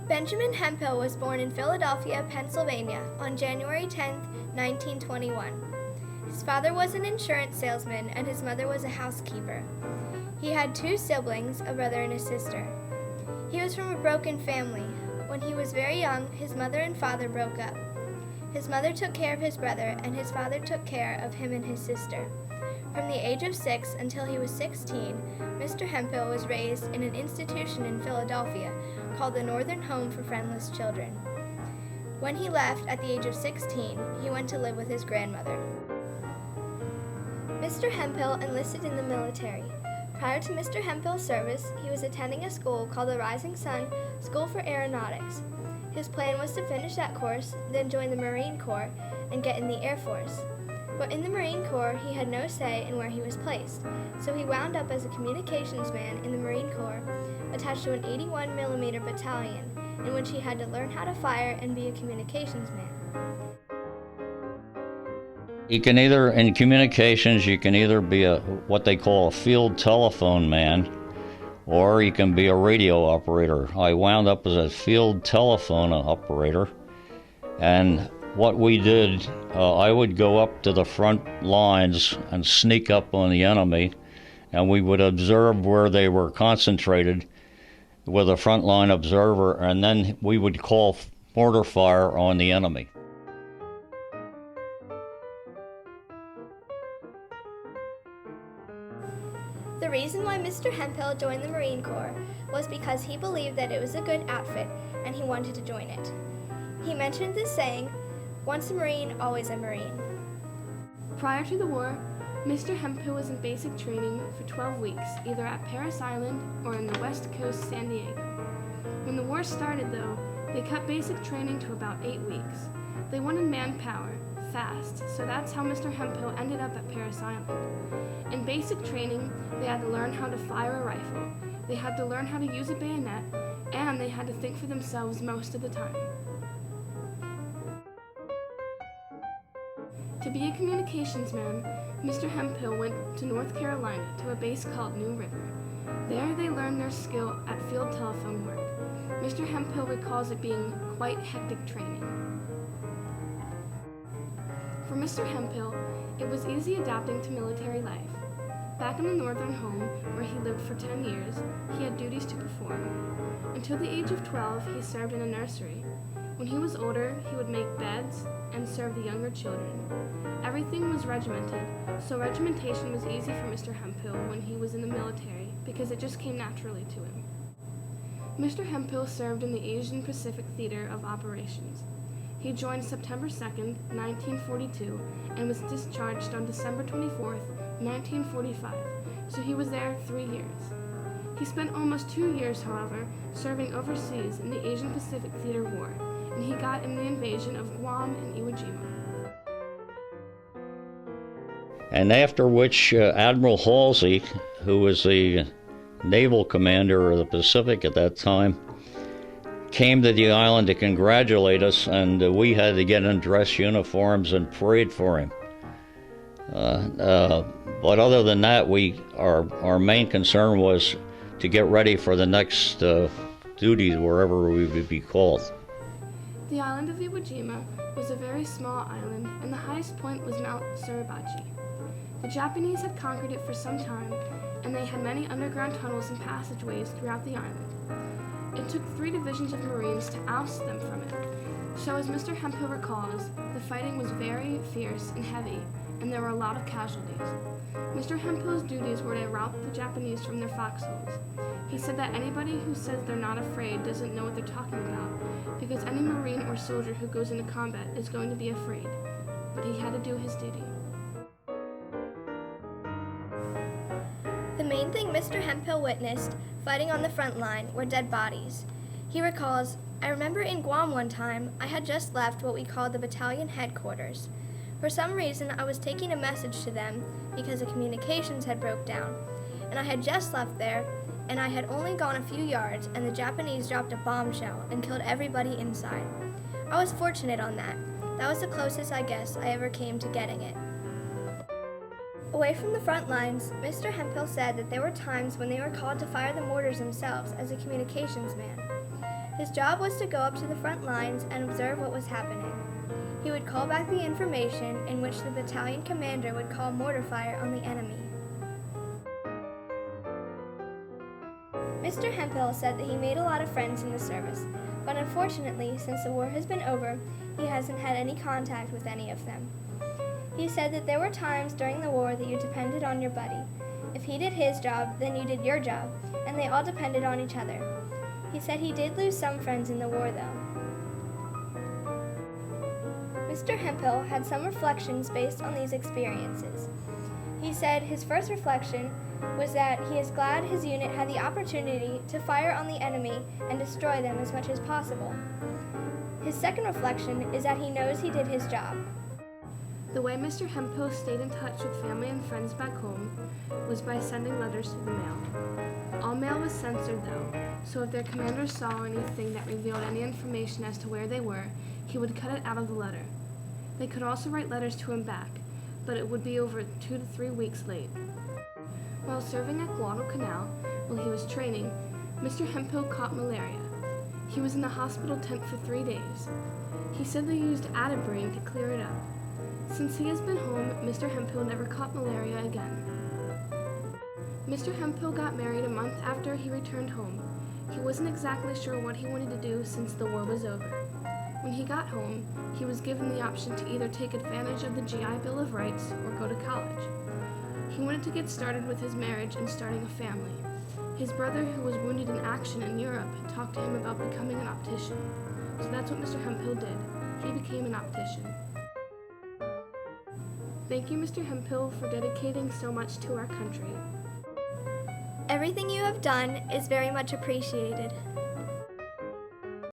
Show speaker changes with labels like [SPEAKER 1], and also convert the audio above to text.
[SPEAKER 1] Benjamin Hemphill was born in Philadelphia, Pennsylvania on January 10, 1921. His father was an insurance salesman and his mother was a housekeeper. He had two siblings, a brother and a sister. He was from a broken family. When he was very young, his mother and father broke up. His mother took care of his brother and his father took care of him and his sister. From the age of 6 until he was 16, Mr. Hemphill was raised in an institution in Philadelphia called the Northern Home for Friendless Children. When he left at the age of 16, he went to live with his grandmother. Mr. Hemphill enlisted in the military. Prior to Mr. Hemphill's service, he was attending a school called the Rising Sun School for Aeronautics. His plan was to finish that course, then join the Marine Corps and get in the Air Force. But in the Marine Corps, he had no say in where he was placed, so he wound up as a communications man in the Marine Corps, attached to an 81mm battalion, in which he had to learn how to fire and be a communications man.
[SPEAKER 2] You can either, in communications, you can either be what they call a field telephone man, or you can be a radio operator. I wound up as a field telephone operator, and what we did, I would go up to the front lines and sneak up on the enemy, and we would observe where they were concentrated with a frontline observer, and then we would call mortar fire on the enemy.
[SPEAKER 1] The reason why Mr. Hemphill joined the Marine Corps was because he believed that it was a good outfit and he wanted to join it. He mentioned this saying, "Once a Marine, always a Marine."
[SPEAKER 3] Prior to the war, Mr. Hemphill was in basic training for 12 weeks, either at Parris Island or in the West Coast, San Diego. When the war started, though, they cut basic training to about 8 weeks. They wanted manpower, fast, so that's how Mr. Hemphill ended up at Parris Island. In basic training, they had to learn how to fire a rifle, they had to learn how to use a bayonet, and they had to think for themselves most of the time. To be a communications man, Mr. Hemphill went to North Carolina to a base called New River. There they learned their skill at field telephone work. Mr. Hemphill recalls it being quite hectic training. For Mr. Hemphill, it was easy adapting to military life. Back in the Northern Home, where he lived for 10 years, he had duties to perform. Until the age of 12, he served in a nursery. When he was older, he would make beds and serve the younger children. Everything was regimented, so regimentation was easy for Mr. Hemphill when he was in the military because it just came naturally to him. Mr. Hemphill served in the Asian Pacific Theater of Operations. He joined September 2nd, 1942, and was discharged on December 24th, 1945, so he was there 3 years. He spent almost 2 years, however, serving overseas in the Asian Pacific Theater War, and he got in the invasion of Guam and Iwo Jima.
[SPEAKER 2] And after which Admiral Halsey, who was the naval commander of the Pacific at that time, came to the island to congratulate us, and we had to get in dress uniforms and parade for him. But other than that, our main concern was to get ready for the next duties wherever we would be called.
[SPEAKER 3] The island of Iwo Jima was a very small island, and the highest point was Mount Suribachi. The Japanese had conquered it for some time, and they had many underground tunnels and passageways throughout the island. It took 3 divisions of Marines to oust them from it. So as Mr. Hemphill recalls, the fighting was very fierce and heavy, and there were a lot of casualties. Mr. Hemphill's duties were to rout the Japanese from their foxholes. He said that anybody who says they're not afraid doesn't know what they're talking about, because any Marine or soldier who goes into combat is going to be afraid. But he had to do his duty.
[SPEAKER 1] The main thing Mr. Hemphill witnessed fighting on the front line were dead bodies. He recalls, "I remember in Guam one time, I had just left what we called the battalion headquarters. For some reason, I was taking a message to them because the communications had broke down, and I had just left there, and I had only gone a few yards, and the Japanese dropped a bombshell and killed everybody inside. I was fortunate on that. That was the closest, I guess, I ever came to getting it." Away from the front lines, Mr. Hemphill said that there were times when they were called to fire the mortars themselves as a communications man. His job was to go up to the front lines and observe what was happening. He would call back the information in which the battalion commander would call mortar fire on the enemy. Mr. Hemphill said that he made a lot of friends in the service, but unfortunately, since the war has been over, he hasn't had any contact with any of them. He said that there were times during the war that you depended on your buddy. If he did his job, then you did your job, and they all depended on each other. He said he did lose some friends in the war, though. Mr. Hemphill had some reflections based on these experiences. He said his first reflection was that he is glad his unit had the opportunity to fire on the enemy and destroy them as much as possible. His second reflection is that he knows he did his job.
[SPEAKER 3] The way Mr. Hemphill stayed in touch with family and friends back home was by sending letters through the mail. All mail was censored though, so if their commander saw anything that revealed any information as to where they were, he would cut it out of the letter. They could also write letters to him back, but it would be over 2 to 3 weeks late. While serving at Guadalcanal, while he was training, Mr. Hemphill caught malaria. He was in the hospital tent for 3 days. He said they used Atabrain to clear it up. Since he has been home, Mr. Hemphill never caught malaria again. Mr. Hemphill got married a month after he returned home. He wasn't exactly sure what he wanted to do since the war was over. When he got home, he was given the option to either take advantage of the GI Bill of Rights or go to college. He wanted to get started with his marriage and starting a family. His brother, who was wounded in action in Europe, talked to him about becoming an optician. So that's what Mr. Hemphill did. He became an optician. Thank you, Mr. Hemphill, for dedicating so much to our country.
[SPEAKER 1] Everything you have done is very much appreciated.